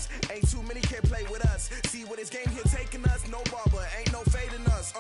us. Ain't too many can play with us. See where this game here taking us. No barber, ain't no fading us.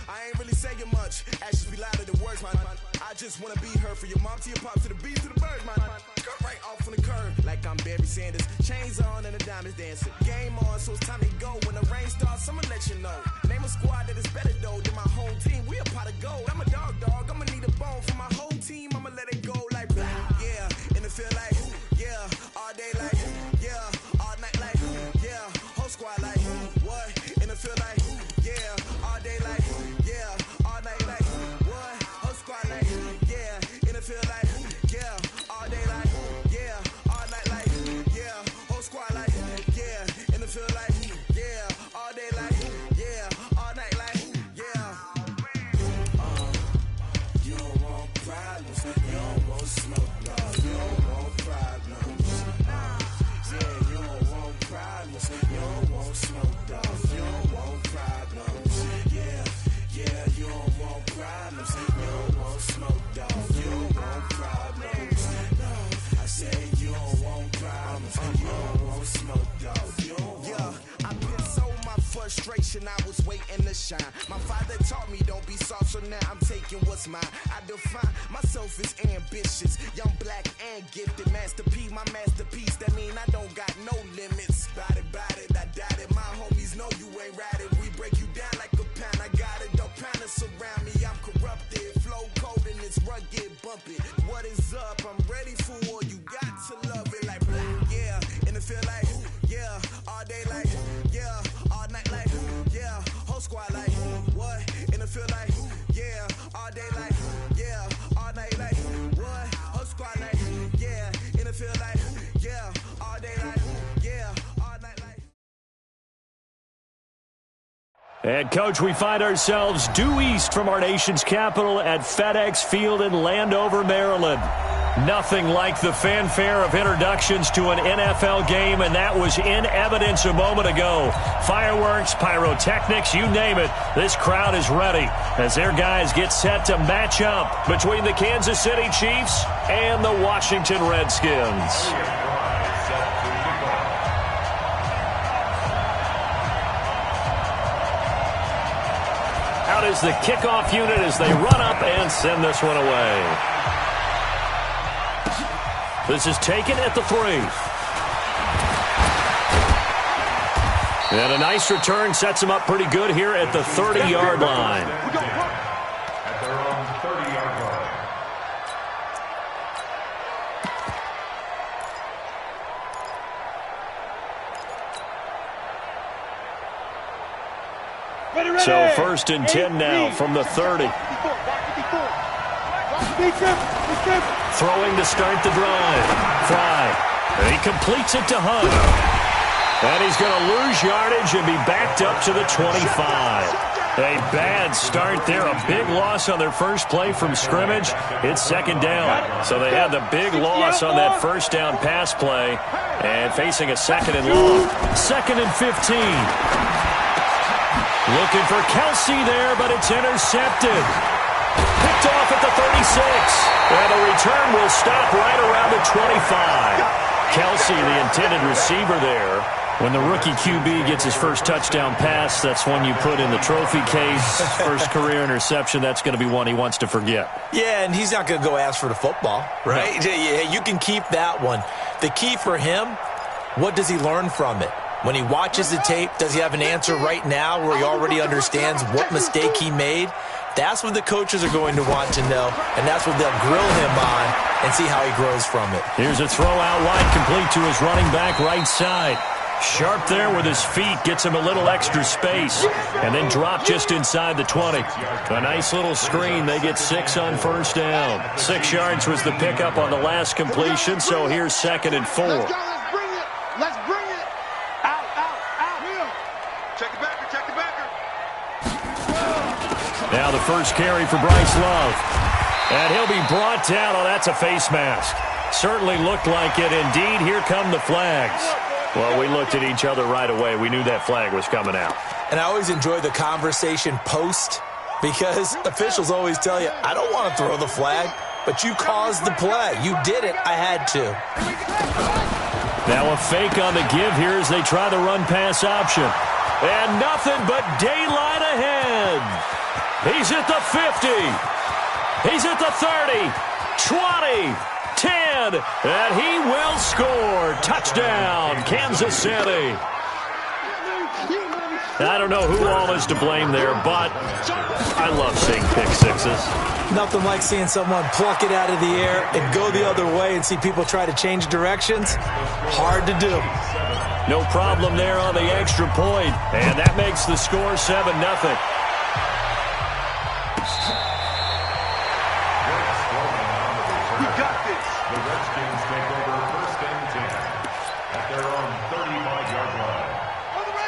I ain't really saying much. Actions be louder than words, man. I just wanna be heard. For your mom to your pop to the beat to the birds, man. Cut right off on the curb like I'm Barry Sanders. Chains on and the diamonds dancing. Game on, so it's time to go. When the rain starts, I'ma let you know. Name a squad that is better though than my home team. We a pot of gold. I'm a dog. I'ma need a bone for my whole team. I'ma let it go like blah. Yeah, and it feel like yeah, all day like yeah, all night like yeah, whole squad like what? And it feel like yeah, all day like yeah, all night like what? Whole squad like yeah, and it feel like yeah, all day like yeah, all night like yeah, whole squad like yeah, and it feel like yeah, all day like yeah, all night like yeah. You don't want problems, you don't want smoke, dog. You don't want problems. Yeah, you don't want problems, you don't want smoke, dog. You don't want problems. Yeah, you don't want problems, you don't want smoke, dog. You don't want problems. No, I said you don't want problems, you don't want smoke, dog. You don't want. I've been so my frustration, I was waiting to shine. My father taught me don't be soft, so now I'm taking what's mine. I define myself as ambitious, young, black, and gifted. Master P, my masterpiece. That mean I don't got no limits. Bout it, I doubt it. My homies know you ain't ride it. We break you down like a pound. I got it, don't pound us around me. I'm corrupted, flow cold and it's rugged, bump it. What is up? I'm ready for war. You got to love it like blah. Yeah, and it feel like yeah, all day like yeah, all night like yeah, whole squad like what? And it feel like yeah, all day like yeah, all night like what? Whole squad like yeah, and it feel like yeah, all day like yeah, all night like. And, Coach, we find ourselves due east from our nation's capital at FedEx Field in Landover, Maryland. Nothing like the fanfare of introductions to an NFL game, and that was in evidence a moment ago. Fireworks, pyrotechnics, you name it. This crowd is ready as their guys get set to match up between the Kansas City Chiefs and the Washington Redskins. Out is the kickoff unit as they run up and send this one away. This is taken at the 3. And a nice return sets them up pretty good here at the 30-yard line. At their own 30-yard line. So 1st and 10 now from the 30. Throwing to start the drive. Fry. And he completes it to Hunt. And he's going to lose yardage and be backed up to the 25. A bad start there. A big loss on their first play from scrimmage. It's 2nd down. So they had the big loss on that 1st down pass play. And facing a 2nd and long. 2nd and 15. Looking for Kelsey there, but it's intercepted. Picked off at the 36. And the return will stop right around the 25. Kelsey, the intended receiver there. When the rookie QB gets his first touchdown pass, that's one you put in the trophy case. First career interception, that's going to be one he wants to forget. Yeah, and he's not going to go ask for the football, right? No. Yeah, you can keep that one. The key for him, what does he learn from it? When he watches the tape, does he have an answer right now where he already understands what mistake he made? That's what the coaches are going to want to know, and that's what they'll grill him on and see how he grows from it. Here's a throw out wide, complete to his running back right side. Sharp there with his feet, gets him a little extra space, and then drop just inside the 20. A nice little screen. They get 6 on 1st down. 6 yards was the pickup on the last completion, so here's 2nd and 4. Let's go, let's bring it. Let's bring it. Out. Check the backer, check the backer. Now the first carry for Bryce Love. And he'll be brought down. Oh, that's a face mask. Certainly looked like it. Indeed, here come the flags. Well, we looked at each other right away. We knew that flag was coming out. And I always enjoy the conversation post because officials always tell you, I don't want to throw the flag, but you caused the play. You did it. I had to. Now a fake on the give here as they try the run-pass option. And nothing but daylight ahead. He's at the 50. He's at the 30, 20, 10, and he will score. Touchdown, Kansas City. I don't know who all is to blame there, but I love seeing pick sixes. Nothing like seeing someone pluck it out of the air and go the other way and see people try to change directions. Hard to do. No problem there on the extra point, and that makes the score 7-0. We got this. The Redskins take over 1st and 10 at their own 35-yard line.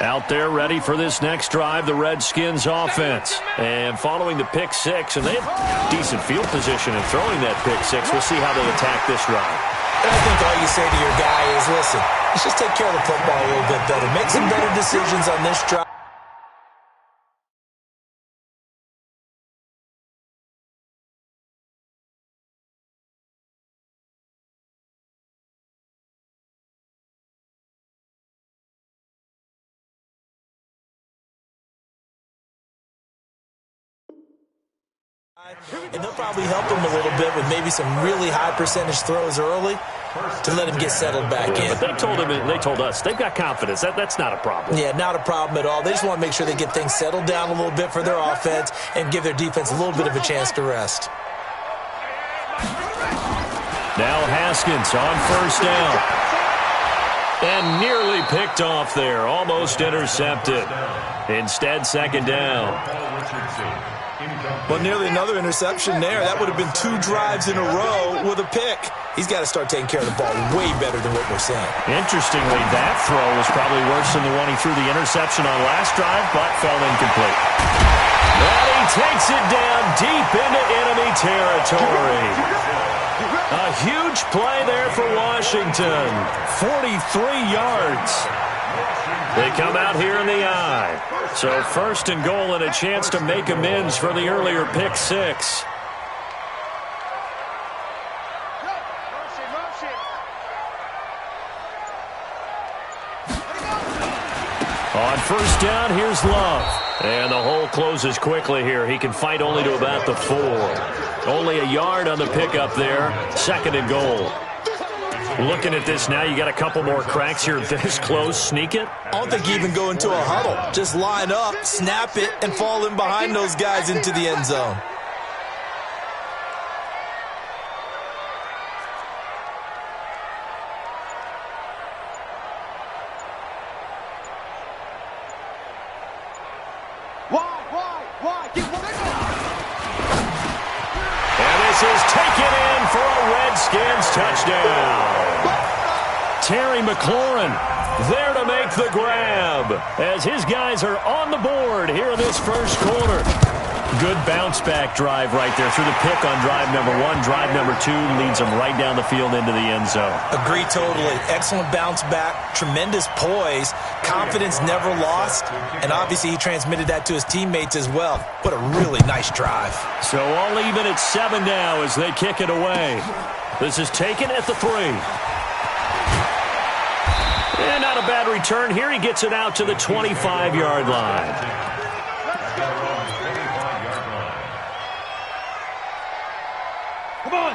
Out there ready for this next drive, the Redskins offense. And following the pick six, and they have decent field position in throwing that pick six. We'll see how they attack this drive. I think all you say to your guy is, listen, let's just take care of the football a little bit better. Make some better decisions on this drive. And they'll probably help him a little bit with maybe some really high percentage throws early to let him get settled back in. But they told us they've got confidence. That's not a problem. Yeah, not a problem at all. They just want to make sure they get things settled down a little bit for their offense and give their defense a little bit of a chance to rest. Now Haskins on 1st down. And nearly picked off there. Almost intercepted. Instead, 2nd down. Well, nearly another interception there. That would have been 2 drives in a row with a pick. He's got to start taking care of the ball way better than what we're saying. Interestingly, that throw was probably worse than the one he threw the interception on last drive, but fell incomplete. And he takes it down deep into enemy territory. A huge play there for Washington. 43 yards. They come out here in the eye. So 1st and goal and a chance to make amends for the earlier pick six. On 1st down, here's Love. And the hole closes quickly here. He can fight only to about the 4. Only a yard on the pickup there. 2nd and goal. Looking at this now, you got a couple more cracks here this close. Sneak it? I don't think you even go into a huddle. Just line up, snap it, and fall in behind those guys into the end zone. Why? Get one. And this is taken in for a Redskins touchdown. Terry McLaurin there to make the grab as his guys are on the board here in this 1st quarter. Good bounce-back drive right there through the pick on drive number 1. Drive number 2 leads them right down the field into the end zone. Agree totally. Excellent bounce back, tremendous poise, confidence never lost, and obviously he transmitted that to his teammates as well. What a really nice drive. So all even at 7 now as they kick it away. This is taken at the 3. And not a bad return here. He gets it out to the 25-yard line.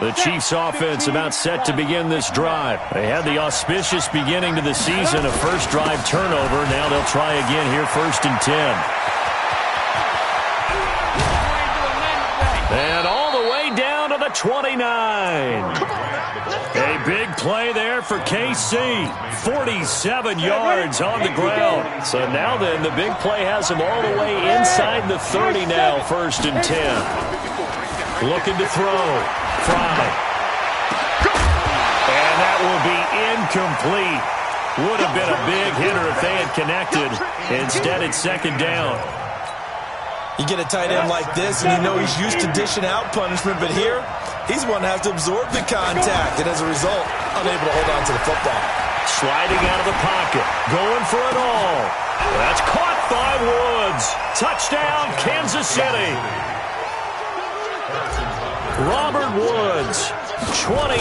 The Chiefs offense about set to begin this drive. They had the auspicious beginning to the season, a 1st drive turnover. Now they'll try again here, 1st and 10. And all the way down to the 29. A big play there for KC. 47 yards on the ground. So now then, the big play has them all the way inside the 30 now, 1st and 10. Looking to throw. Fry. And that will be incomplete. Would have been a big hitter if they had connected. Instead, it's 2nd down. You get a tight end like this, and you know he's used to dishing out punishment, but here, he's one that has to absorb the contact, and as a result, unable to hold on to the football. Sliding out of the pocket, going for it all. That's caught by Woods. Touchdown, Kansas City. Robert Woods, 29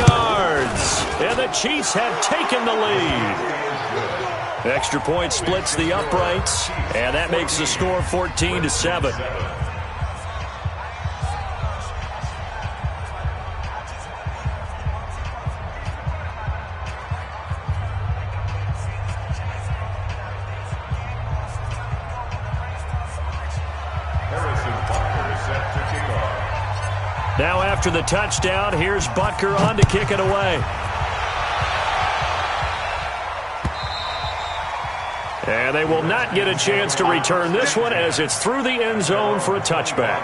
yards. And the Chiefs have taken the lead. Extra point splits the uprights, and that makes the score 14-7. Now after the touchdown, here's Butker on to kick it away. And they will not get a chance to return this one as it's through the end zone for a touchback.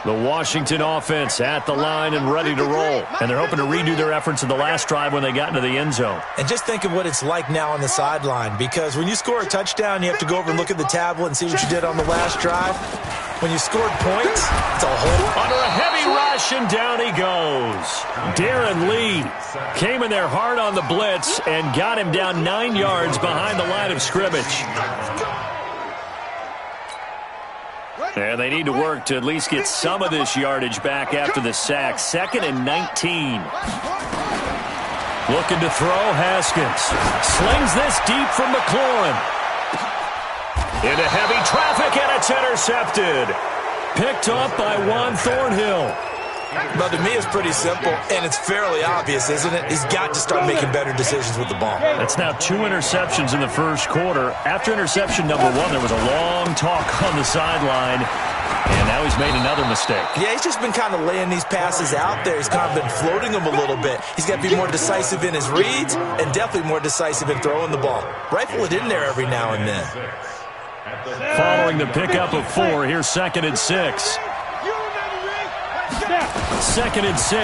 The Washington offense at the line and ready to roll. And they're hoping to redo their efforts in the last drive when they got into the end zone. And just think of what it's like now on the sideline, because when you score a touchdown, you have to go over and look at the tablet and see what you did on the last drive. When you scored points, it's a whole... Under a heavy rush, and down he goes. Darren Lee came in there hard on the blitz and got him down 9 yards behind the line of scrimmage. And they need to work to at least get some of this yardage back after the sack. 2nd and 19. Looking to throw, Haskins. Slings this deep from McLaurin. Into heavy traffic, and it's intercepted. Picked up by Juan Thornhill. But to me, it's pretty simple, and it's fairly obvious, isn't it? He's got to start making better decisions with the ball. That's now 2 interceptions in the first quarter. After interception number 1, there was a long talk on the sideline, and now he's made another mistake. Yeah, he's just been kind of laying these passes out there. He's kind of been floating them a little bit. He's got to be more decisive in his reads and definitely more decisive in throwing the ball. Rifle it in there every now and then. Following the pickup of 4, here's 2nd and 6. 2nd and 6.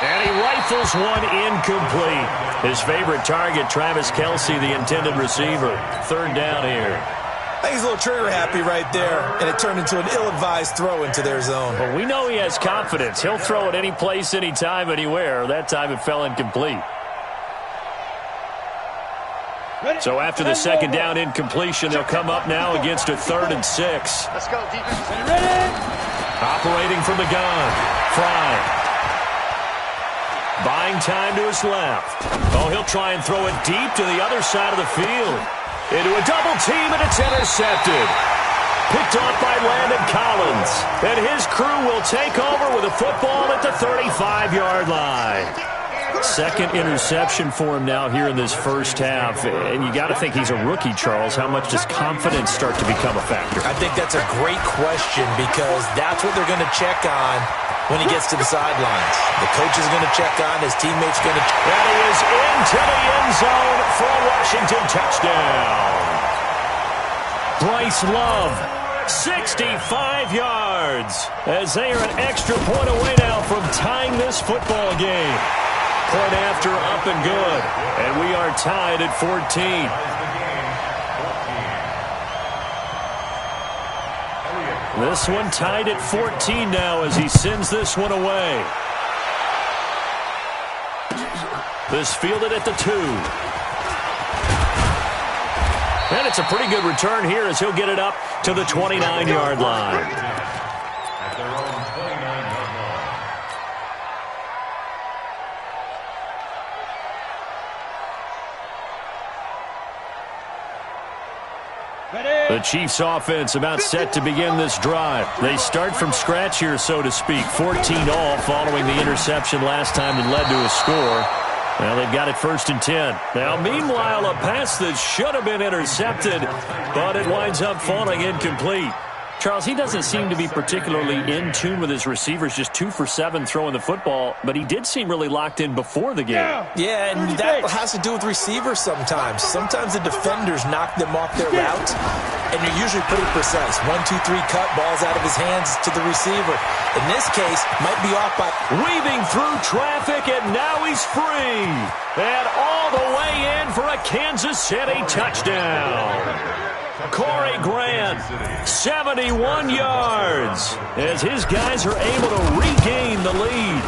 And he rifles one incomplete. His favorite target, Travis Kelce, the intended receiver. 3rd down here. I think he's a little trigger happy right there, and it turned into an ill-advised throw into their zone. Well, we know he has confidence. He'll throw it any place, anytime, anywhere. That time it fell incomplete. So after the 2nd down incompletion, they'll come up now against a 3rd and 6. Let's go, defense. Ready? Operating from the gun. Fry. Buying time to his left. Oh, he'll try and throw it deep to the other side of the field. Into a double team, and it's intercepted. Picked off by Landon Collins. And his crew will take over with a football at the 35-yard line. 2nd interception for him now here in this first half. And you got to think he's a rookie, Charles. How much does confidence start to become a factor? I think that's a great question, because that's what they're going to check on when he gets to the sidelines. The coach is going to check on, his teammates going to... And he is into the end zone for a Washington touchdown. Bryce Love, 65 yards, as they are an extra point away now from tying this football game. Point after, up and good. And we are tied at 14. This one tied at 14 now as he sends this one away. This fielded at the 2. And it's a pretty good return here as he'll get it up to the 29-yard line. At their own 29-yard line. The Chiefs offense about set to begin this drive. They start from scratch here, so to speak. 14 all following the interception last time that led to a score. Well, they've got it 1st and 10. Now, meanwhile, a pass that should have been intercepted, but it winds up falling incomplete. Charles, he doesn't seem to be particularly in tune with his receivers, just 2 for 7 throwing the football, but he did seem really locked in before the game. Yeah, and that has to do with receivers sometimes. Sometimes the defenders knock them off their route, and you're usually pretty precise. 1, 2, 3 cut, balls out of his hands to the receiver. In this case, might be off by... Weaving through traffic, and now he's free. And all the way in for a Kansas City touchdown. Corey Grant, 71 yards, as his guys are able to regain the lead.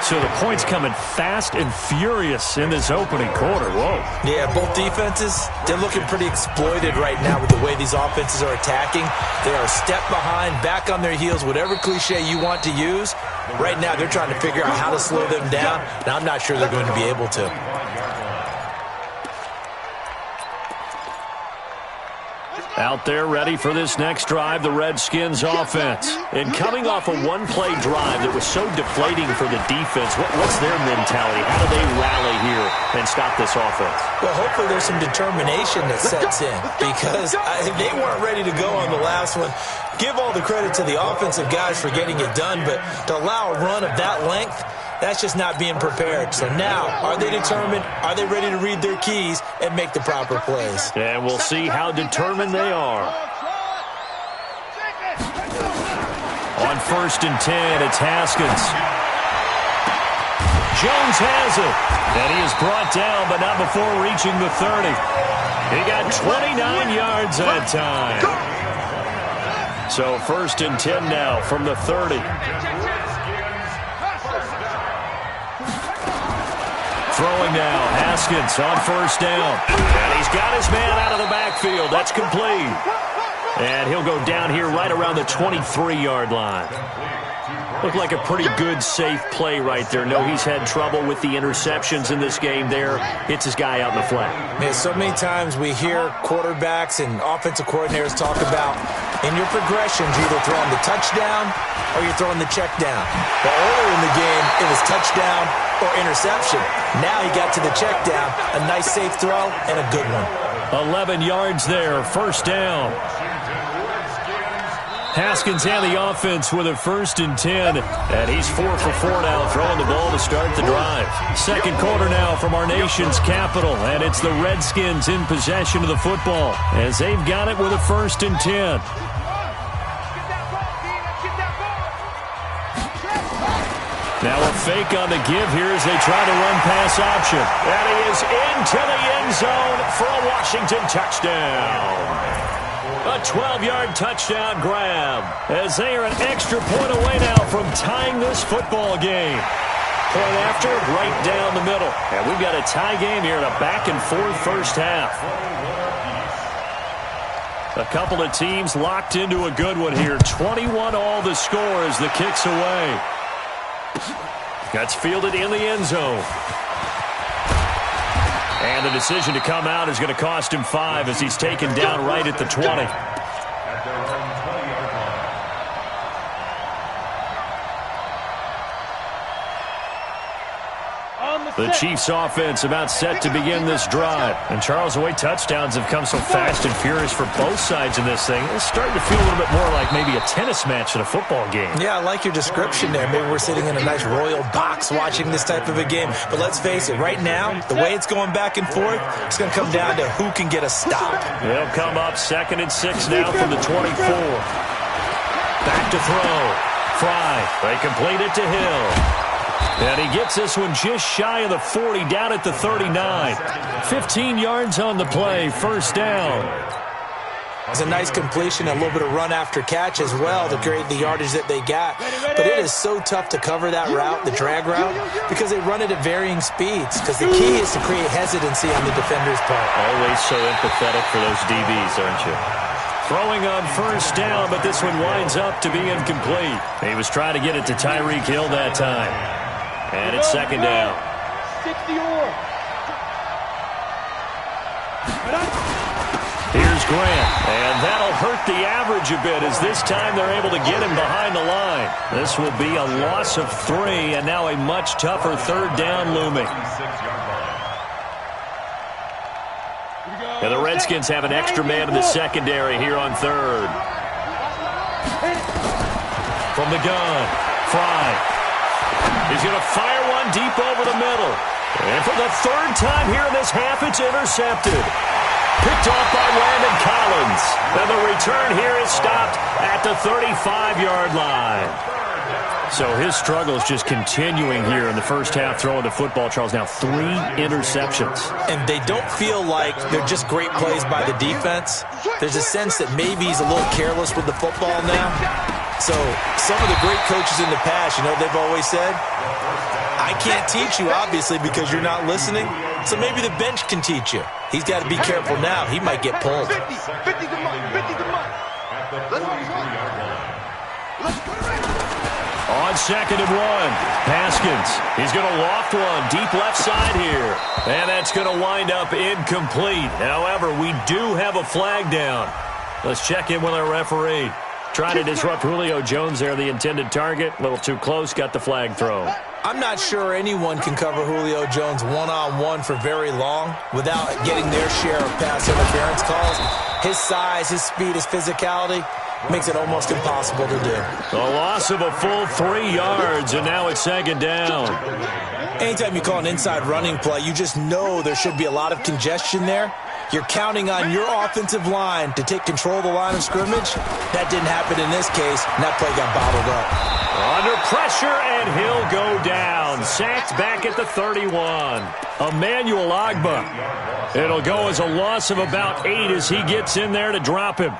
So the points coming fast and furious in this opening quarter. Whoa. Yeah, both defenses, they're looking pretty exploited right now with the way these offenses are attacking. They are a step behind, back on their heels, whatever cliche you want to use. Right now, they're trying to figure out how to slow them down, and I'm not sure they're going to be able to. Out there ready for this next drive, the Redskins offense. And coming off a one-play drive that was so deflating for the defense, what's their mentality? How do they rally here and stop this offense? Well, hopefully there's some determination that sets in because they weren't ready to go on the last one. Give all the credit to the offensive guys for getting it done, but to allow a run of that length, that's just not being prepared. So now, are they determined? Are they ready to read their keys and make the proper plays? And we'll see how determined they are. On 1st and 10, it's Haskins. Jones has it. And he is brought down, but not before reaching the 30. He got 29 yards that time. So 1st and 10 now from the 30. Throwing now, Haskins on 1st down. And he's got his man out of the backfield. That's complete. And he'll go down here right around the 23-yard line. Looked like a pretty good, safe play right there. No, he's had trouble with the interceptions in this game there. Hits his guy out in the flat. Man, so many times we hear quarterbacks and offensive coordinators talk about in your progressions, you're either throwing the touchdown or you're throwing the check down. But earlier in the game, it was touchdown or interception. Now he got to the check down. A nice, safe throw and a good one. 11 yards there, 1st down. Haskins and the offense with a 1st and 10. And he's 4 for 4 now, throwing the ball to start the drive. Second quarter now from our nation's capital. And it's the Redskins in possession of the football as they've got it with a 1st and 10. Now a fake on the give here as they try to run pass option. And he is into the end zone for a Washington touchdown. A 12-yard touchdown grab as they are an extra point away now from tying this football game. Point after, right down the middle. And we've got a tie game here in a back-and-forth first half. A couple of teams locked into a good one here. 21 all the score as the kick's away. That's fielded in the end zone. And the decision to come out is going to cost him 5 as he's taken down right at the 20. The Chiefs offense about set to begin this drive. And Charles, the way touchdowns have come so fast and furious for both sides in this thing, it's starting to feel a little bit more like maybe a tennis match in a football game. Yeah, I like your description there. Maybe we're sitting in a nice royal box watching this type of a game. But let's face it, right now, the way it's going back and forth, it's going to come down to who can get a stop. They'll come up 2nd and 6 now from the 24. Back to throw. Fry. They complete it to Hill. And he gets this one just shy of the 40, down at the 39. 15 yards on the play, 1st down. It's a nice completion, a little bit of run after catch as well to create the yardage that they got. But it is so tough to cover that route, the drag route, because they run it at varying speeds. Because the key is to create hesitancy on the defender's part. Always so empathetic for those DBs, aren't you? Throwing on 1st down, but this one winds up to be incomplete. He was trying to get it to Tyreek Hill that time. And it's 2nd down. 60 or. Here's Grant. And that'll hurt the average a bit as this time they're able to get him behind the line. This will be a loss of 3 and now a much tougher 3rd down looming. And the Redskins have an extra man in the secondary here on 3rd. From the gun, Fry. He's going to fire one deep over the middle. And for the 3rd time here in this half, it's intercepted. Picked off by Landon Collins. And the return here is stopped at the 35-yard line. So his struggle is just continuing here in the first half throwing the football, Charles. Now 3 interceptions. And they don't feel like they're just great plays by the defense. There's a sense that maybe he's a little careless with the football now. So some of the great coaches in the past, you know, they've always said, I I can't teach you, obviously, because you're not listening. So maybe the bench can teach you. He's got to be careful now. He might get pulled. 50 to money, 50 to money. Let's go. On 2nd and 1, Haskins. He's going to loft one deep left side here. And that's going to wind up incomplete. However, we do have a flag down. Let's check in with our referee. Trying to disrupt Julio Jones there, the intended target. A little too close, got the flag thrown. I'm not sure anyone can cover Julio Jones one-on-one for very long without getting their share of pass interference calls. His size, his speed, his physicality makes it almost impossible to do. A loss of a full 3 yards, and now it's 2nd down. Anytime you call an inside running play, you just know there should be a lot of congestion there. You're counting on your offensive line to take control of the line of scrimmage. That didn't happen in this case, and that play got bottled up. Under pressure, and he'll go down. Sacked back at the 31. Emmanuel Ogbah. It'll go as a loss of about 8 as he gets in there to drop him.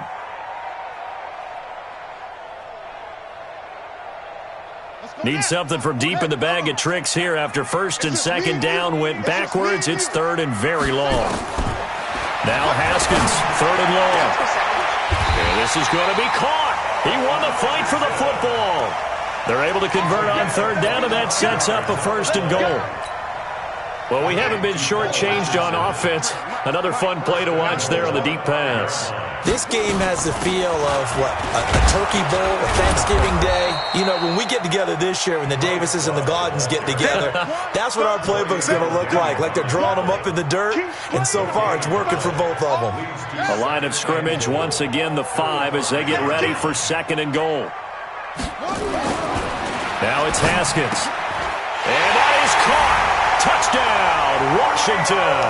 Need something from deep in the bag of tricks here after 1st and 2nd down went backwards. It's 3rd and very long. Now Haskins, 3rd and long. And this is going to be caught. He won the fight for the football. They're able to convert on 3rd down, and that sets up a 1st and goal. Well, we haven't been shortchanged on offense. Another fun play to watch there on the deep pass. This game has the feel of, a turkey bowl, a Thanksgiving day. You know, when we get together this year, when the Davises and the Gaudens get together, that's what our playbook's going to look like they're drawing them up in the dirt, and so far it's working for both of them. A line of scrimmage, once again the 5 as they get ready for 2nd and goal. Now it's Haskins. And that is caught. Touchdown, Washington.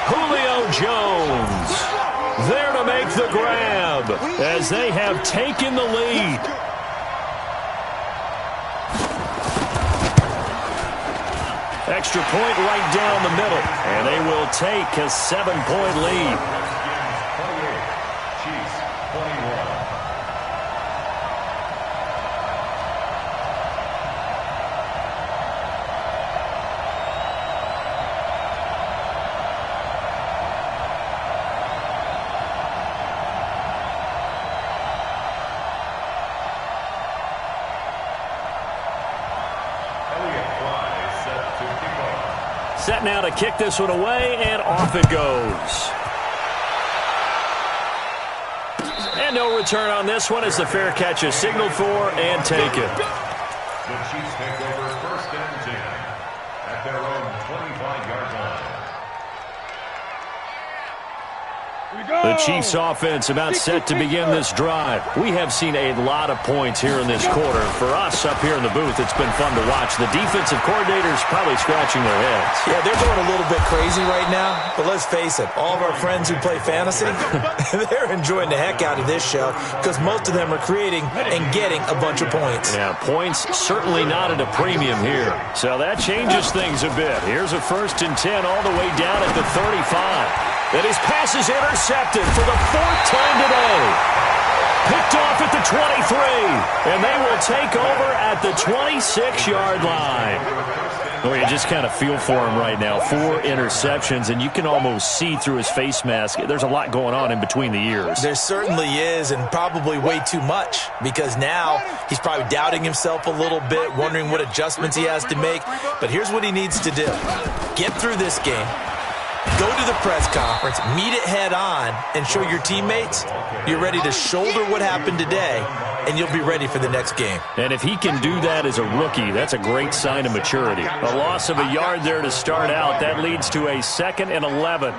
Julio Jones there to make the grab as they have taken the lead. Extra point right down the middle, and they will take a 7-point lead. Chiefs 21. Set now to kick this one away, and off it goes. And no return on this one as the fair catch is signaled for and taken. The Chiefs take over 1st and 10 at their own 25-yard line. The Chiefs offense about set to begin this drive. We have seen a lot of points here in this quarter. For us up here in the booth, it's been fun to watch. The defensive coordinators probably scratching their heads. Yeah, they're going a little bit crazy right now, but let's face it, all of our friends who play fantasy, they're enjoying the heck out of this show because most of them are creating and getting a bunch of points. Yeah, points certainly not at a premium here. So that changes things a bit. Here's a 1st and 10 all the way down at the 35. And his pass is intercepted for the 4th time today. Picked off at the 23. And they will take over at the 26-yard line. Well, you just kind of feel for him right now. 4 interceptions, and you can almost see through his face mask. There's a lot going on in between the ears. There certainly is, and probably way too much, because now he's probably doubting himself a little bit, wondering what adjustments he has to make. But here's what he needs to do. Get through this game. Go to the press conference, meet it head on, and show your teammates you're ready to shoulder what happened today, and you'll be ready for the next game. And if he can do that as a rookie, that's a great sign of maturity. A loss of a yard there to start out. That leads to a 2nd and 11.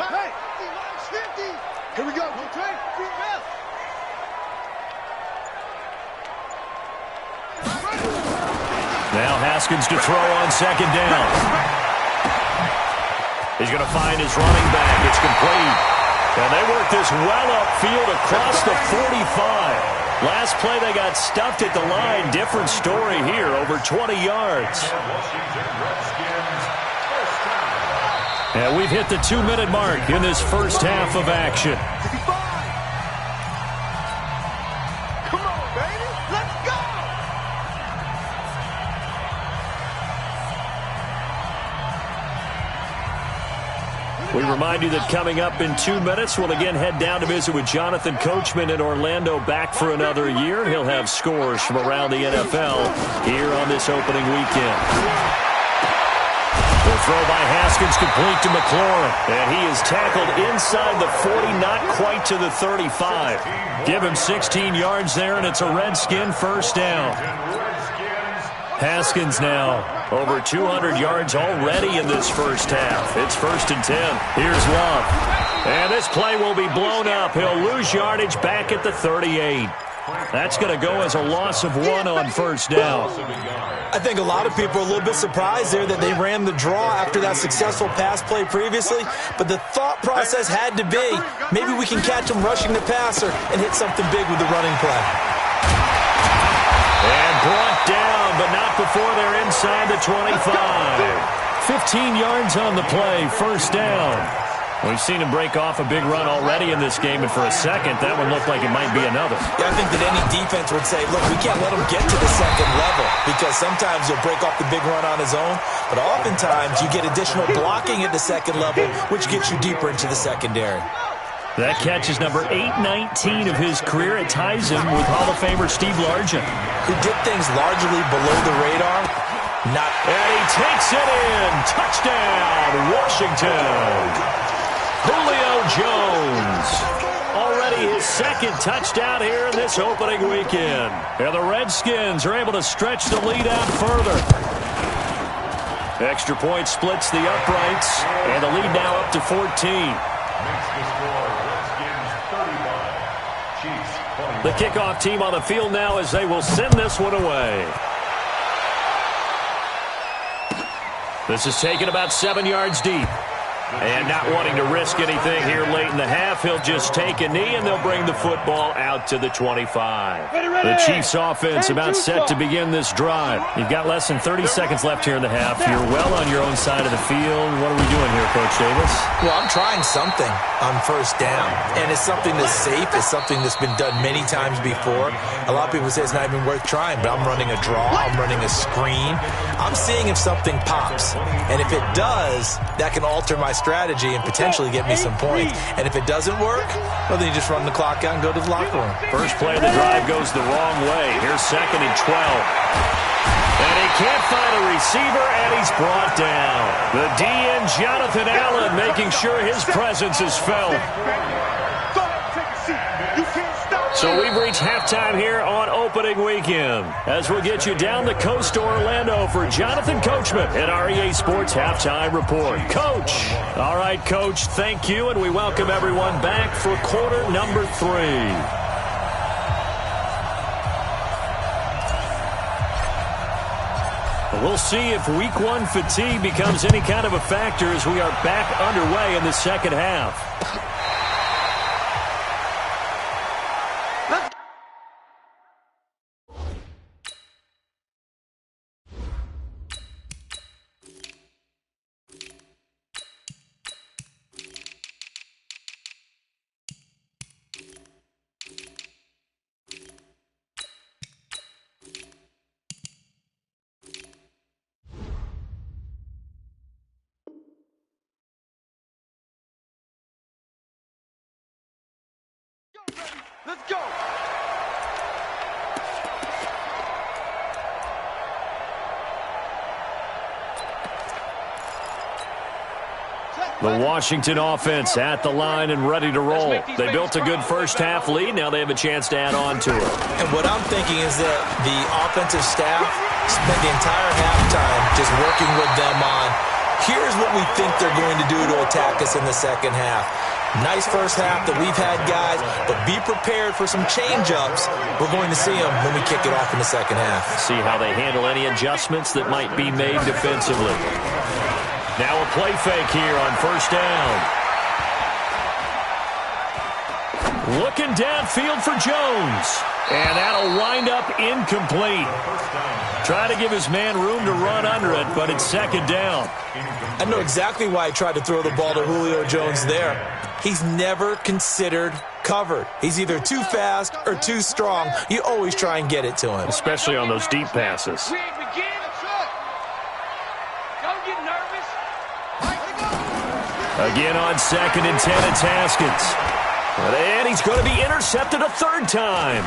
Here we go. Now Haskins to throw on 2nd down. He's going to find his running back. It's complete. And they work this well upfield across the 45. Last play they got stuffed at the line. Different story here, over 20 yards. And we've hit the 2-minute mark in this first half of action. Come on, baby. Let's go. We remind you that coming up in 2 minutes, we'll again head down to visit with Jonathan Coachman in Orlando, back for another year. He'll have scores from around the NFL here on this opening weekend. The throw by Haskins complete to McLaurin, and he is tackled inside the 40, not quite to the 35. Give him 16 yards there, and it's a Redskin first down. Haskins now over 200 yards already in this first half. It's 1st and 10. Here's Love. And this play will be blown up. He'll lose yardage back at the 38. That's going to go as a loss of 1 on first down. I think a lot of people are a little bit surprised there that they ran the draw after that successful pass play previously, but the thought process had to be, maybe we can catch him rushing the passer and hit something big with the running play. And brought down, but not before they're inside the 25. 15 yards on the play, first down. We've seen him break off a big run already in this game, and for a second, that one looked like it might be another. Yeah, I think that any defense would say, look, we can't let him get to the second level, because sometimes he'll break off the big run on his own, but oftentimes you get additional blocking at the second level, which gets you deeper into the secondary. That catch is number 819 of his career. It ties him with Hall of Famer Steve Largent, who did things largely below the radar. And he takes it in. Touchdown, Washington. Julio Jones. Already his second touchdown here in this opening weekend. And the Redskins are able to stretch the lead out further. Extra point splits the uprights, and the lead now up to 14. The kickoff team on the field now as they will send this one away. This is taken about 7 yards deep. And not wanting to risk anything here late in the half, he'll just take a knee, and they'll bring the football out to the 25. The Chiefs offense about set to begin this drive. You've got less than 30 seconds left here in the half. You're well on your own side of the field. What are we doing here, Coach Davis? Well, I'm trying something on first down, and it's something that's safe. It's something that's been done many times before. A lot of people say it's not even worth trying, but I'm running a draw. I'm running a screen. I'm seeing if something pops, and if it does, that can alter my strategy and potentially get me some points. And if it doesn't work, well, then you just run the clock out and go to the locker room. First play of the drive goes the wrong way. Here's 2nd and 12. And he can't find a receiver, and he's brought down. The DN, Jonathan Allen, making sure his presence is felt. So we've reached halftime here on opening weekend, as we'll get you down the coast to Orlando for Jonathan Coachman at our EA Sports Halftime Report. Coach. All right, Coach, thank you, and we welcome everyone back for quarter number 3. We'll see if week 1 fatigue becomes any kind of a factor as we are back underway in the second half. Let's go. The Washington offense at the line and ready to roll. They built a good first half lead. Now they have a chance to add on to it. And what I'm thinking is that the offensive staff spent the entire halftime just working with them on, here's what we think they're going to do to attack us in the second half. Nice first half that we've had, guys, but be prepared for some change-ups. We're going to see them when we kick it off in the second half. See how they handle any adjustments that might be made defensively. Now a play fake here on first down. Looking downfield for Jones. And that'll wind up incomplete. Try to give his man room to run under it, but it's second down. I know exactly why I tried to throw the ball to Julio Jones there. He's never considered covered. He's either too fast or too strong. You always try and get it to him. Especially on those deep passes. We ain't begin. Don't get nervous. Again on 2nd and 10, it's Haskins. And he's going to be intercepted a third time.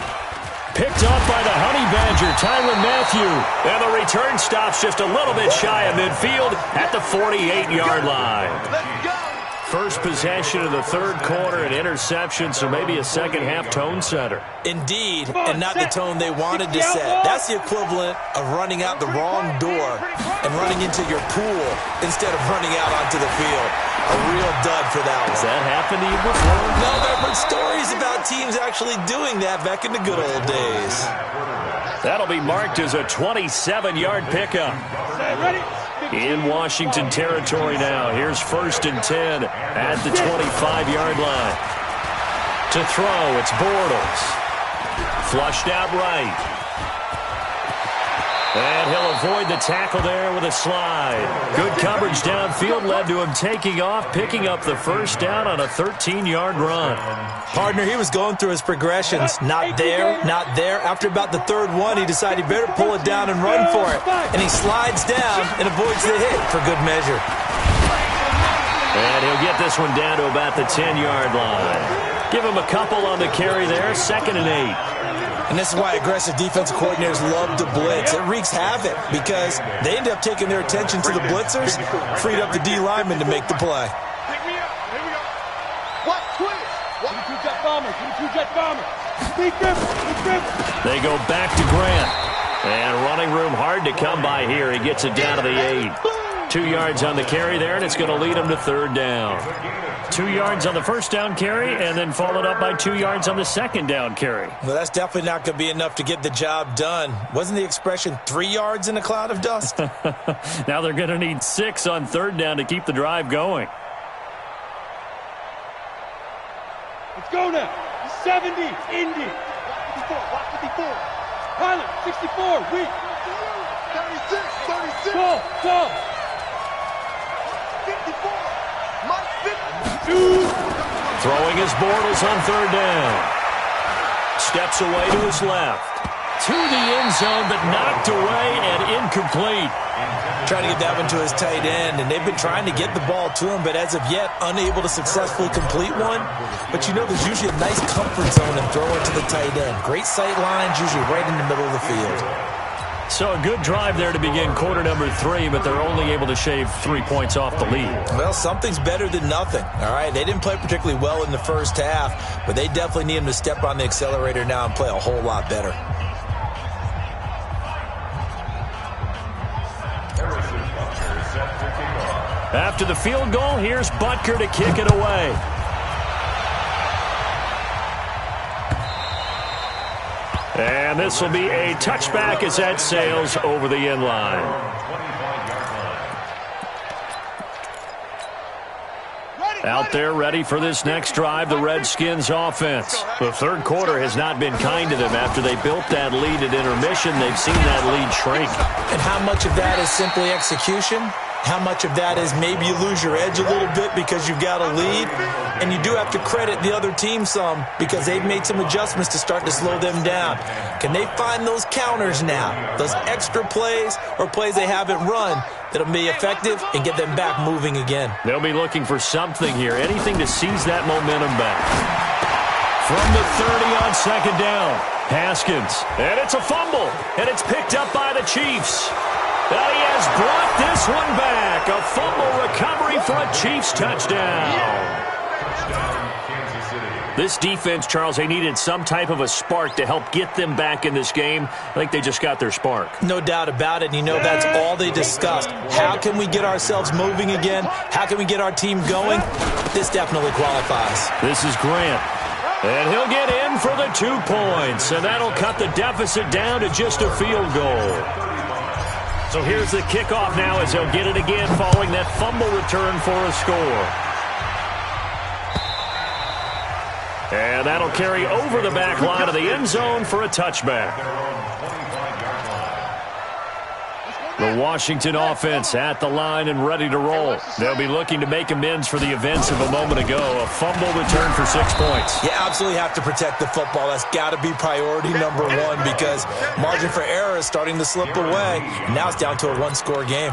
Picked off by the Honey Badger, Tyrann Mathieu. And the return stops just a little bit shy of midfield at the 48-yard line. Let's go. First possession of the third quarter, an interception, so maybe a second-half tone setter. Indeed, and not the tone they wanted to set. That's the equivalent of running out the wrong door and running into your pool instead of running out onto the field. A real dud for that one. Has that happened to you before? No, but I've heard stories about teams actually doing that back in the good old days. That'll be marked as a 27-yard pickup. In Washington territory now. Here's 1st and 10 at the 25-yard line. To throw, it's Bortles. Flushed out right. And he'll avoid the tackle there with a slide. Good coverage downfield led to him taking off, picking up the first down on a 13-yard run. Partner, he was going through his progressions. Not there, not there. After about the third one, he decided he better pull it down and run for it. And he slides down and avoids the hit for good measure. And he'll get this one down to about the 10-yard line. Give him a couple on the carry there, 2nd and 8. And this is why aggressive defensive coordinators love to blitz. It wreaks havoc because they end up taking their attention to the blitzers, freed up the D lineman to make the play. Pick me up. Here we go. What? Twitch. What? 22 jet bombers. 22 jet bombers. Big grip. They go back to Grant. And running room hard to come by here. He gets it down to the 8. 2 yards on the carry there, and it's going to lead him to 3rd down. 2 yards on the first down carry, and then followed up by 2 yards on the second down carry. Well, that's definitely not going to be enough to get the job done. Wasn't the expression 3 yards in a cloud of dust? Now they're going to need 6 on 3rd down to keep the drive going. Let's go now. 70, Indy. 54. Pilot, 64, weak. 36. Go. 54. Mike 50. Throwing his Bortles on 3rd down. Steps away to his left. To the end zone, but knocked away and incomplete. Trying to get that one to his tight end, and they've been trying to get the ball to him, but as of yet, unable to successfully complete one. But you know there's usually a nice comfort zone in throwing to the tight end. Great sight lines, usually right in the middle of the field. So a good drive there to begin quarter number 3, but they're only able to shave 3 points off the lead. Well, something's better than nothing, all right? They didn't play particularly well in the first half, but they definitely need him to step on the accelerator now and play a whole lot better. After the field goal, here's Butker to kick it away. And this will be a touchback as that sails over the end line. Out there ready for this next drive, the Redskins offense. The third quarter has not been kind to them. After they built that lead at intermission, they've seen that lead shrink. And how much of that is simply execution? How much of that is maybe you lose your edge a little bit because you've got a lead? And you do have to credit the other team some because they've made some adjustments to start to slow them down. Can they find those counters now, those extra plays or plays they haven't run that'll be effective and get them back moving again? They'll be looking for something here, anything to seize that momentum back. From the 30 on 2nd down, Haskins. And it's a fumble, and it's picked up by the Chiefs. And he has brought this one back. A fumble recovery for a Chiefs touchdown. This defense, Charles, they needed some type of a spark to help get them back in this game. I think they just got their spark. No doubt about it. And you know that's all they discussed. How can we get ourselves moving again? How can we get our team going? This definitely qualifies. This is Grant. And he'll get in for the 2 points. And that'll cut the deficit down to just a field goal. So here's the kickoff now as he'll get it again following that fumble return for a score. And that'll carry over the back line of the end zone for a touchback. The Washington offense at the line and ready to roll. They'll be looking to make amends for the events of a moment ago. A fumble return for 6 points. You absolutely have to protect the football. That's got to be priority number one because margin for error is starting to slip away. And now it's down to a 1-score game.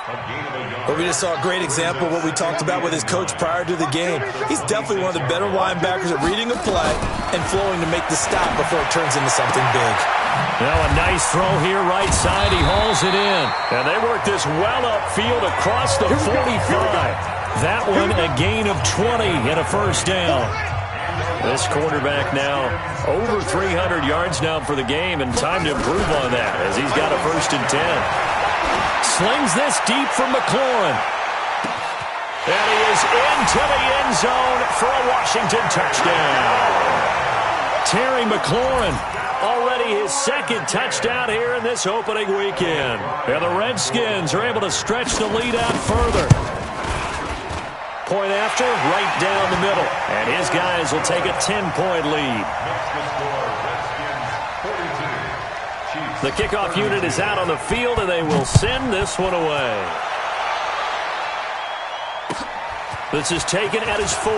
But we just saw a great example of what we talked about with his coach prior to the game. He's definitely one of the better linebackers at reading a play and flowing to make the stop before it turns into something big. Now a nice throw here right side. He hauls it in. And they work this well upfield across the 45. That one a gain of 20 and a first down. This quarterback now over 300 yards now for the game, and time to improve on that as he's got a 1st and 10. Slings this deep from McLaurin. And he is into the end zone for a Washington touchdown. Terry McLaurin, already his 2nd touchdown here in this opening weekend. And the Redskins are able to stretch the lead out further. Point after, right down the middle. And his guys will take a 10-point lead. The kickoff unit is out on the field, and they will send this one away. This is taken at his 4.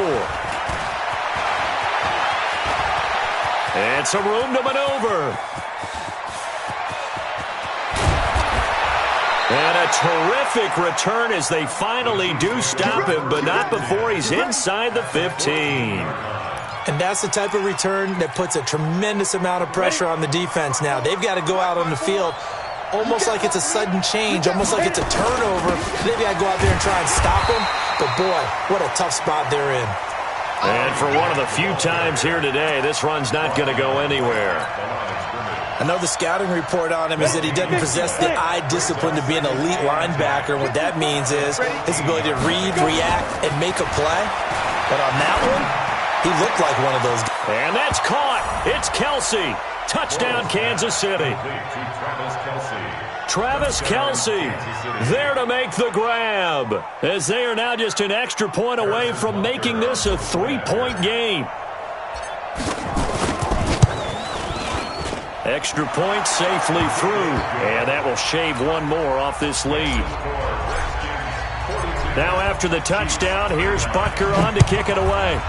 And some room to maneuver. And a terrific return as they finally do stop him, but not before he's inside the 15. And that's the type of return that puts a tremendous amount of pressure on the defense now. They've got to go out on the field almost like it's a sudden change, almost like it's a turnover. They've got to go out there and try and stop him. But, boy, what a tough spot they're in. And for one of the few times here today, this run's not going to go anywhere. I know the scouting report on him is that he doesn't possess the eye discipline to be an elite linebacker. And what that means is his ability to read, react, and make a play. But on that one, he looked like one of those guys. And that's caught. It's Kelsey. Touchdown, Kansas City. Travis Kelsey there to make the grab, as they are now just an extra point away from making this a 3-point game. Extra point safely through, and that will shave one more off this lead. Now after the touchdown, here's Butker on to kick it away.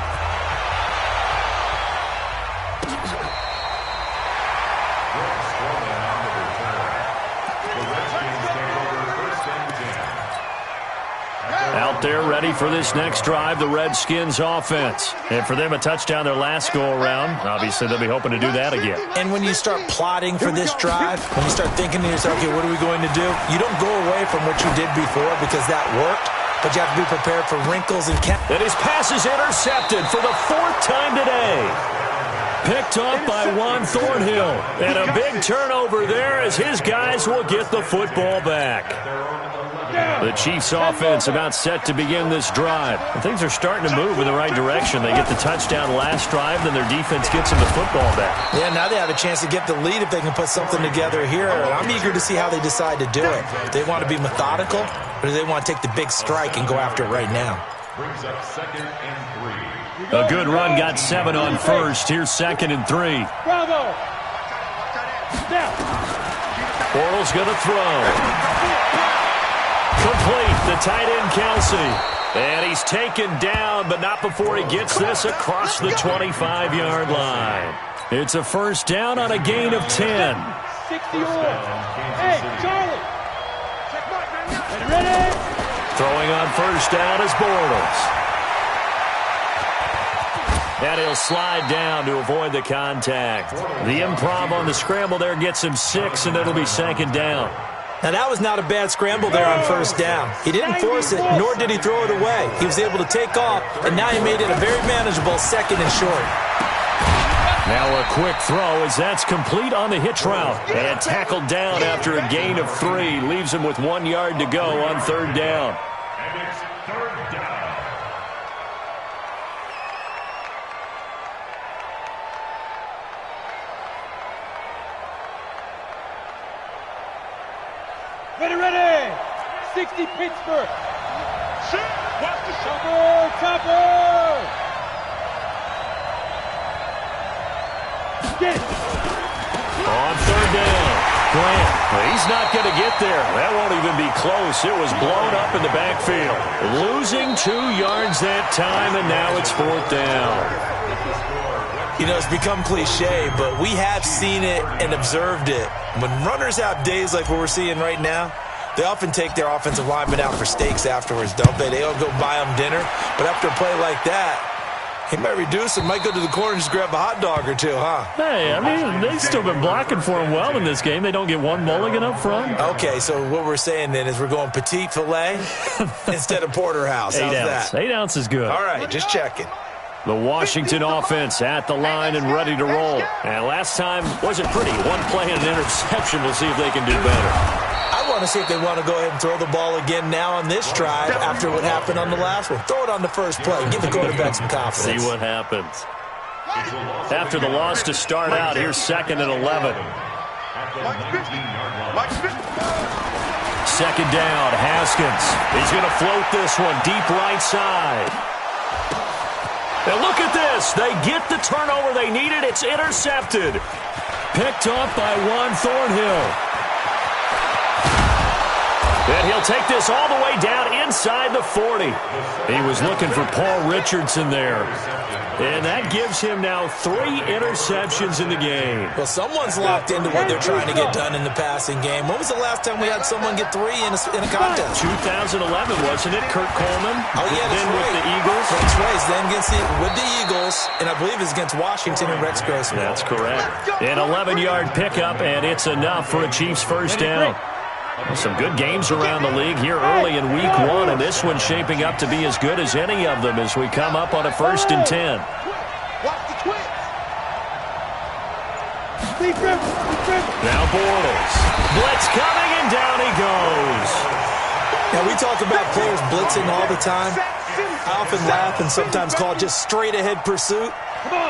Out there ready for this next drive, the Redskins offense. And for them, a touchdown their last go-around. Obviously, they'll be hoping to do that again. And when you start plotting for this drive, when you start thinking to yourself, okay, what are we going to do? You don't go away from what you did before because that worked, but you have to be prepared for wrinkles and And his pass is intercepted for the 4th time today. Picked up by Juan Thornhill. And a big turnover there as his guys will get the football back. The Chiefs offense about set to begin this drive. And things are starting to move in the right direction. They get the touchdown last drive, then their defense gets them the football back. Yeah, now they have a chance to get the lead if they can put something together here. I'm eager to see how they decide to do it. Do they want to be methodical, or do they want to take the big strike and go after it right now? Brings up 2nd and 3. A good run got 7 on first. Here's 2nd and 3. Bravo! Now. Bortles going to throw. Complete, the tight end Kelsey. And he's taken down, but not before he gets this across the 25-yard line. It's a first down on a gain of 10. 60 all. Hey, Charlie. Ready? Throwing on first down is Bortles. And he'll slide down to avoid the contact. The improv on the scramble there gets him 6, and it'll be 2nd down. Now, that was not a bad scramble there on first down. He didn't force it, nor did he throw it away. He was able to take off, and now he made it a very manageable 2nd and short. Now a quick throw as that's complete on the hitch route. And tackled down after a gain of 3. Leaves him with 1 yard to go on 3rd down. And it's 3rd down. Ready! 60 Pittsburgh. Shoot! Watch the chopper! Get it! On 3rd down, Grant. He's not going to get there. That won't even be close. It was blown up in the backfield. Losing 2 yards that time, and now it's 4th down. You know, it's become cliche, but we have seen it and observed it. When runners have days like what we're seeing right now, They often take their offensive linemen out for steaks afterwards, don't they? They don't go buy them dinner. But after a play like that, he might reduce and might go to the corner and just grab a hot dog or two, huh? Hey, I mean, they've still been blocking for him well in this game. They don't get one mulligan up front. Okay, so what we're saying then is we're going petite filet instead of porterhouse. How's that? 8 ounce is good. All right, just checking. The Washington offense at the line and ready to roll. And last time wasn't pretty. One play and an interception. We'll see if they can do better. I want to see if they want to go ahead and throw the ball again now on this drive after what happened on the last one. Throw it on the first play. Give the quarterback some confidence. See what happens. After the loss to start out, here's 2nd and 11. Second down, Haskins. He's going to float this one deep right side. And look at this. They get the turnover they needed. It's intercepted. Picked up by Juan Thornhill. And he'll take this all the way down inside the 40. He was looking for Paul Richardson there. And that gives him now 3 interceptions in the game. Well, someone's locked into what they're trying to get done in the passing game. When was the last time we had someone get 3 in a contest? 2011, wasn't it? Kurt Coleman. Oh, yeah, that's then right. with the Eagles. That's right. Then with the Eagles, and I believe it's against Washington and Rex Grossman. That's correct. An 11-yard pickup, and it's enough for a Chiefs first down. Some good games around the league here early in week 1, and this one's shaping up to be as good as any of them as we come up on a 1st and 10. Now Bortles. Blitz coming, and down he goes. Now, we talk about players blitzing all the time. I often laugh and sometimes call it just straight-ahead pursuit.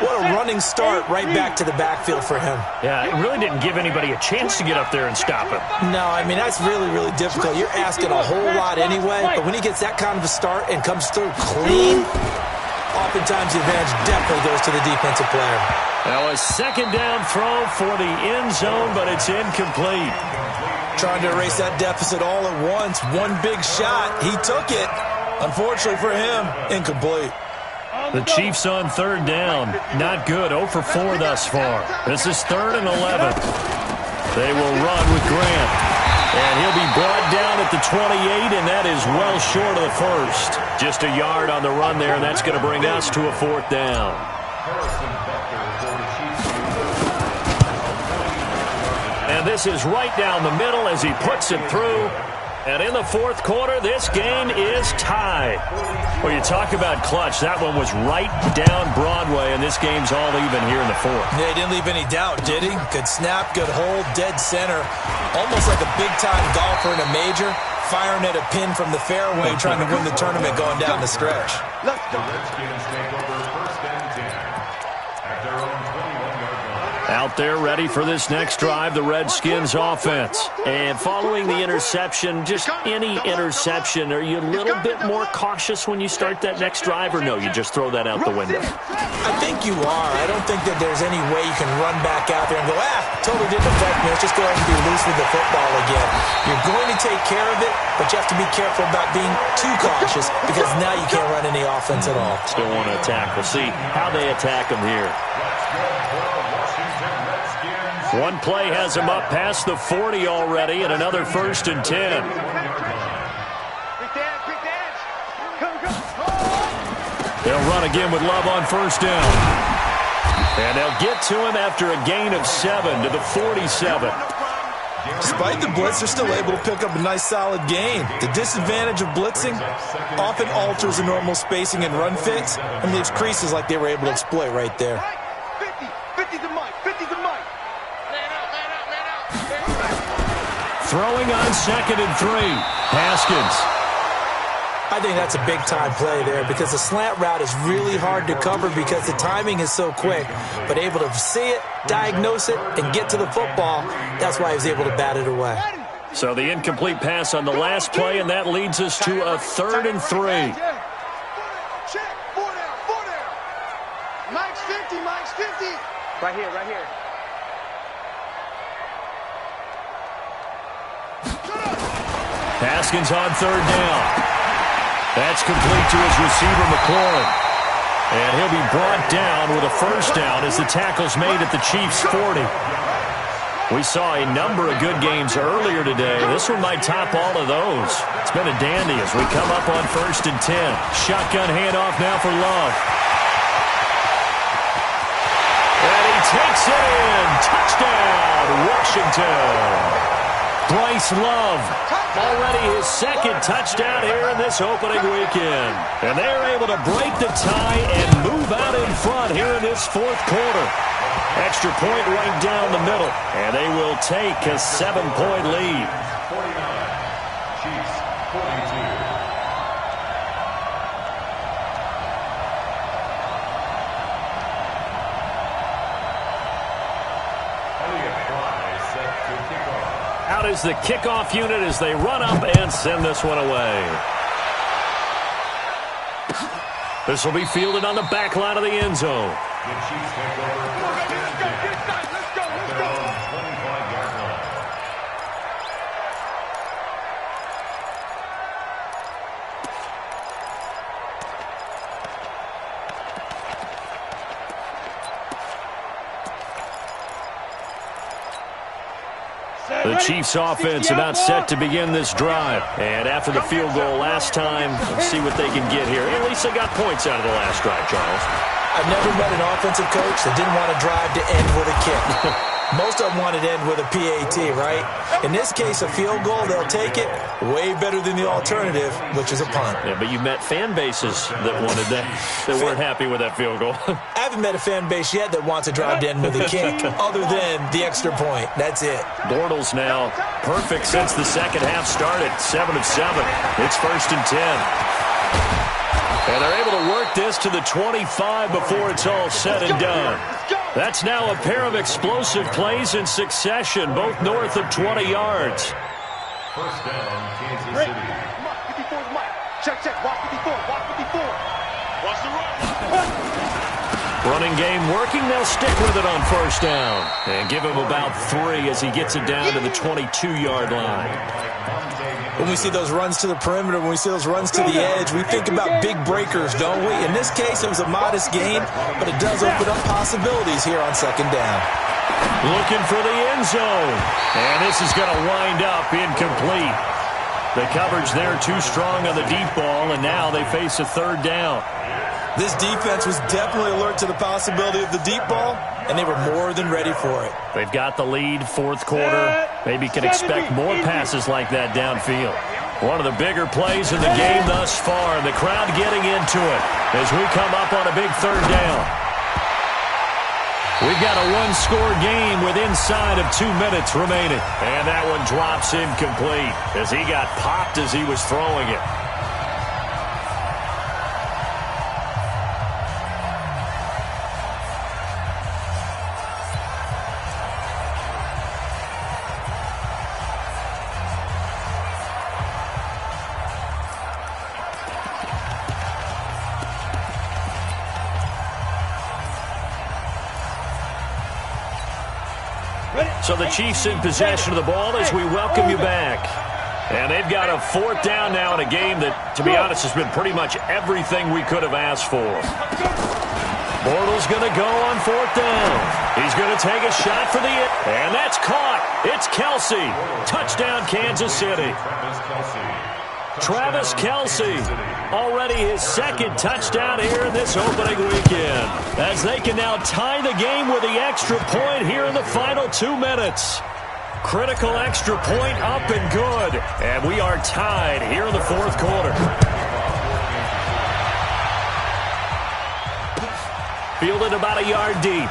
What a running start right back to the backfield for him. Yeah, it really didn't give anybody a chance to get up there and stop him. No, I mean, that's really, really difficult. You're asking a whole lot anyway, but when he gets that kind of a start and comes through clean, oftentimes the advantage definitely goes to the defensive player. Now a 2nd down throw for the end zone, but it's incomplete. Trying to erase that deficit all at once. One big shot. He took it. Unfortunately for him, incomplete. The Chiefs on 3rd down. Not good. 0 for 4 thus far. This is 3rd and 11. They will run with Grant. And he'll be brought down at the 28, and that is well short of the 1st. Just a yard on the run there, and that's going to bring us to a 4th down. And this is right down the middle as he puts it through. And in the 4th quarter, this game is tied. Well, you talk about clutch. That one was right down Broadway, and this game's all even here in the 4th. Yeah, he didn't leave any doubt, did he? Good snap, good hold, dead center. Almost like a big-time golfer in a major, firing at a pin from the fairway, trying to win the tournament going down the stretch. The Redskins take over 1st and 10 at their own 21-yard line. Out there ready for this next drive, the Redskins offense. And following the interception, just any interception, are you a little bit more cautious when you start that next drive, or no, you just throw that out the window? I think you are. I don't think that there's any way you can run back out there and go, totally didn't affect me. Let's just go ahead and be loose with the football again. You're going to take care of it, but you have to be careful about being too cautious because now you can't run any offense at all. Still want to attack. We'll see how they attack them here. One play has him up past the 40 already, and another 1st and 10. They'll run again with Love on 1st down. And they'll get to him after a gain of 7 to the 47. Despite the blitz, they're still able to pick up a nice solid gain. The disadvantage of blitzing often alters the normal spacing and run fits and leaves creases like they were able to exploit right there. 50 to Mike. Throwing on 2nd and 3. Haskins. I think that's a big-time play there because the slant route is really hard to cover because the timing is so quick. But able to see it, diagnose it, and get to the football, that's why he was able to bat it away. So the incomplete pass on the last play, and that leads us to a 3rd and 3. Check. 4 down. Mike's 50. Right here. Haskins on 3rd down. That's complete to his receiver, McLaurin. And he'll be brought down with a 1st down as the tackle's made at the Chiefs' 40. We saw a number of good games earlier today. This one might top all of those. It's been a dandy as we come up on 1st and 10. Shotgun handoff now for Love. And he takes it in. Touchdown, Washington. Bryce Love, already his second touchdown here in this opening weekend. And they're able to break the tie and move out in front here in this 4th quarter. Extra point right down the middle, and they will take a 7-point lead. 49, Chiefs 42. Out is the kickoff unit as they run up and send this one away. This will be fielded on the back line of the end zone. The Chiefs take over. Let's go. At their own 25-yard line. The Chiefs offense about set to begin this drive. And after the field goal last time, let's see what they can get here. At least they got points out of the last drive, Charles. I've never met an offensive coach that didn't want to drive to end with a kick. Most of them wanted to end with a PAT, right? In this case, a field goal, they'll take it. Way better than the alternative, which is a punt. Yeah, but you met fan bases that wanted that, that weren't happy with that field goal. I haven't met a fan base yet that wants to drive to end with a kick, other than the extra point. That's it. Bortles now perfect since the second half started. 7 of 7. It's 1st and 10. And they're able to work this to the 25 before it's all said and done. That's now a pair of explosive plays in succession, both north of 20 yards. First down, Kansas City. Check. Walk 54. Watch the run. Running game working. They'll stick with it on 1st down. And give him about 3 as he gets it down to the 22-yard line. When we see those runs to the perimeter, when we see those runs to the edge, we think about big breakers, don't we? In this case, it was a modest gain, but it does open up possibilities here on 2nd down. Looking for the end zone. And this is going to wind up incomplete. The coverage there too strong on the deep ball, and now they face a 3rd down. This defense was definitely alert to the possibility of the deep ball, and they were more than ready for it. They've got the lead, 4th quarter. Maybe can expect more passes like that downfield. One of the bigger plays in the game thus far, and the crowd getting into it as we come up on a big 3rd down. We've got a 1-score game with inside of 2 minutes remaining. And that one drops incomplete as he got popped as he was throwing it. So the Chiefs in possession of the ball as we welcome you back. And they've got a 4th down now in a game that, to be honest, has been pretty much everything we could have asked for. Bortles going to go on 4th down. He's going to take a shot for the and that's caught. It's Kelsey. Touchdown, Kansas City. Travis Kelce, already his 2nd touchdown here in this opening weekend, as they can now tie the game with the extra point here in the final 2 minutes. Critical extra point up and good, and we are tied here in the 4th quarter. Fielded about a yard deep.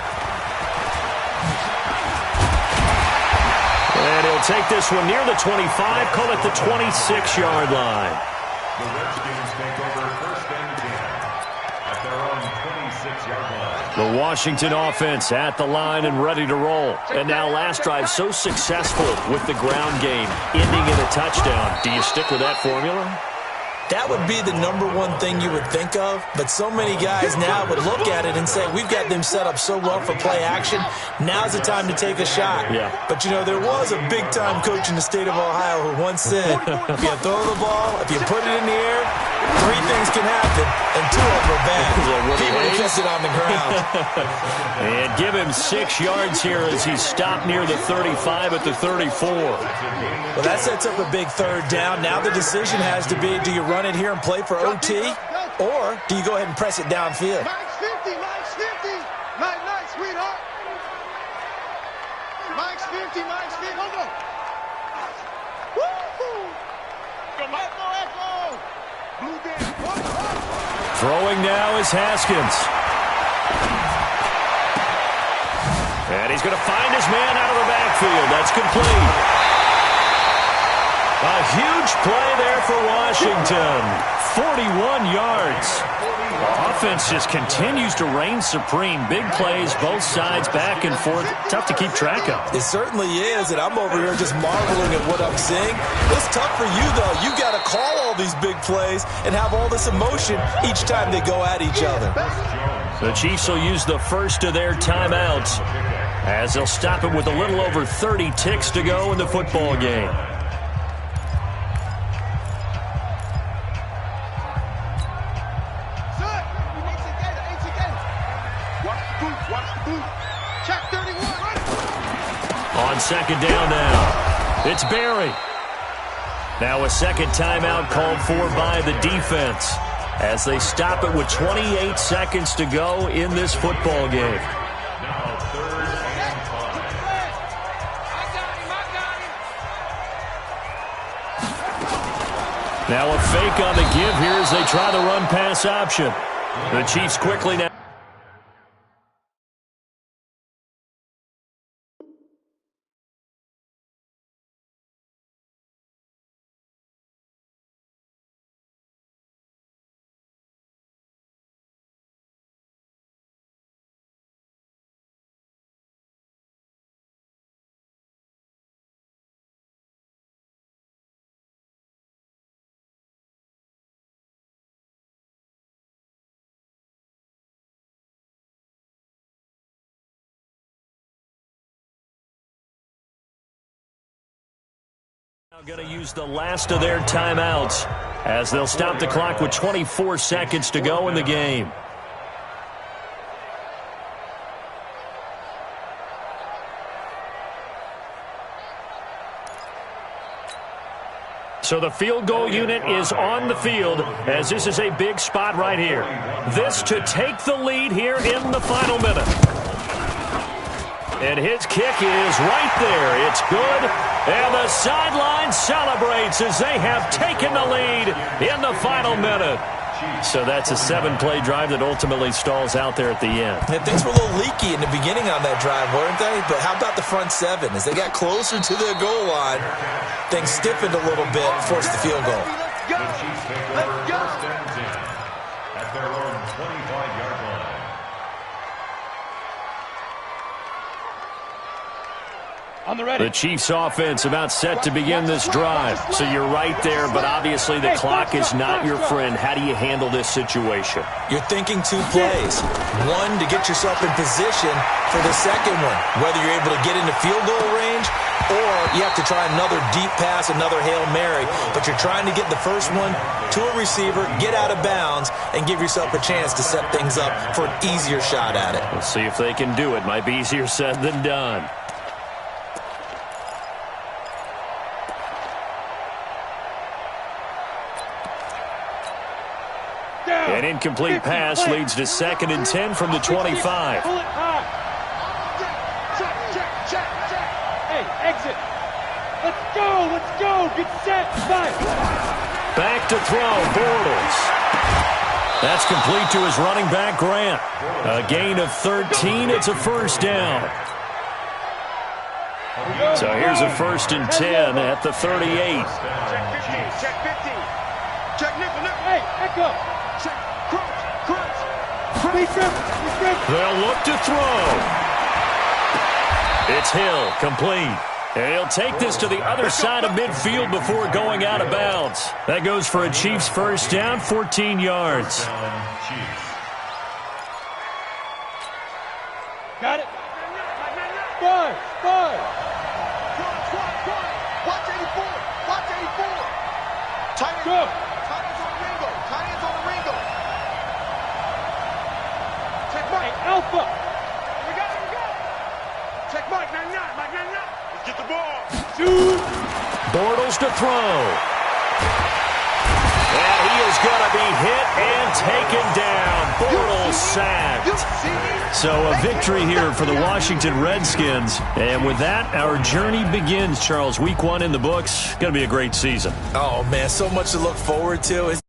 And he'll take this one near the 25, call it the 26-yard line. The Redskins take over 1st and 10 at their own 26-yard line. The Washington offense at the line and ready to roll. And now last drive so successful with the ground game, ending in a touchdown. Do you stick with that formula? That would be the number one thing you would think of, but so many guys now would look at it and say, we've got them set up so well for play action. Now's the time to take a shot. Yeah. But, you know, there was a big-time coach in the state of Ohio who once said, if you throw the ball, if you put it in the air, 3 things can happen, and 2 of them are bad. People kept it on the ground. And give him 6 yards here as he's stopped near the 35 at the 34. Well, that sets up a big 3rd down. Now the decision has to be, do you run it here and play for OT, or do you go ahead and press it downfield? Mike's 50, Mike's 50. Night, night, sweetheart. Mike's 50, Mike's 50. Hold on. Woo-hoo. Echo, echo. Blue game. Throwing now is Haskins. And he's going to find his man out of the backfield. That's complete. A huge play there for Washington. 41 yards. Offense just continues to reign supreme. Big plays, both sides, back and forth. Tough to keep track of. It certainly is, and I'm over here just marveling at what I'm seeing. It's tough for you, though. You got to call all these big plays and have all this emotion each time they go at each other. The Chiefs will use the first of their timeouts as they'll stop it with a little over 30 ticks to go in the football game. On second down now, it's Barry. Now a second timeout called for by the defense as they stop it with 28 seconds to go in this football game. Now 3rd and 5. Now a fake on the give here as they try the run-pass option. The Chiefs quickly now. Now going to use the last of their timeouts as they'll stop the clock with 24 seconds to go in the game. So the field goal unit is on the field as this is a big spot right here. This to take the lead here in the final minute. And his kick is right there. It's good. And the sideline celebrates as they have taken the lead in the final minute. So that's a 7-play drive that ultimately stalls out there at the end. And things were a little leaky in the beginning on that drive, weren't they? But how about the front 7? As they got closer to the goal line, things stiffened a little bit, forced the field goal. The Chiefs take over 1st and 10 at their own 25-yard line. On the ready. The Chiefs offense about set to begin this drive. So you're right there, but obviously the clock is not your friend. How do you handle this situation? You're thinking 2 plays. One, to get yourself in position for the second one, whether you're able to get into field goal range or you have to try another deep pass, another Hail Mary. But you're trying to get the first one to a receiver, get out of bounds, and give yourself a chance to set things up for an easier shot at it. Let's see if they can do it. Might be easier said than done. An incomplete pass leads to 2nd and 10 from the 25. Pull it high. Check. Hey, exit. Let's go. Get set. Five. Back to throw, Bortles. That's complete to his running back, Grant. A gain of 13. It's a first down. So here's a 1st and 10 at the 38. Check 15. Check nickel. Hey, echo. Check crunch. They'll look to throw. It's Hill, complete. And he'll take this to the other side of midfield before going out of bounds. That goes for a Chiefs first down, 14 yards. Got it. 5. Watch 84. Watch 84. Tight ends. Go. Tight ends on the Ringo. Tight ends on the Ringo. Check Mike. Hey, Alpha. We got it. Check Mike. 99. Mike 99. Let's get the ball. Shoot. Bortles to throw. And he is going to be hit and taken down. Bortles sacked. So a victory here for the Washington Redskins. And with that, our journey begins, Charles. Week 1 in the books. Going to be a great season. Oh, man, so much to look forward to.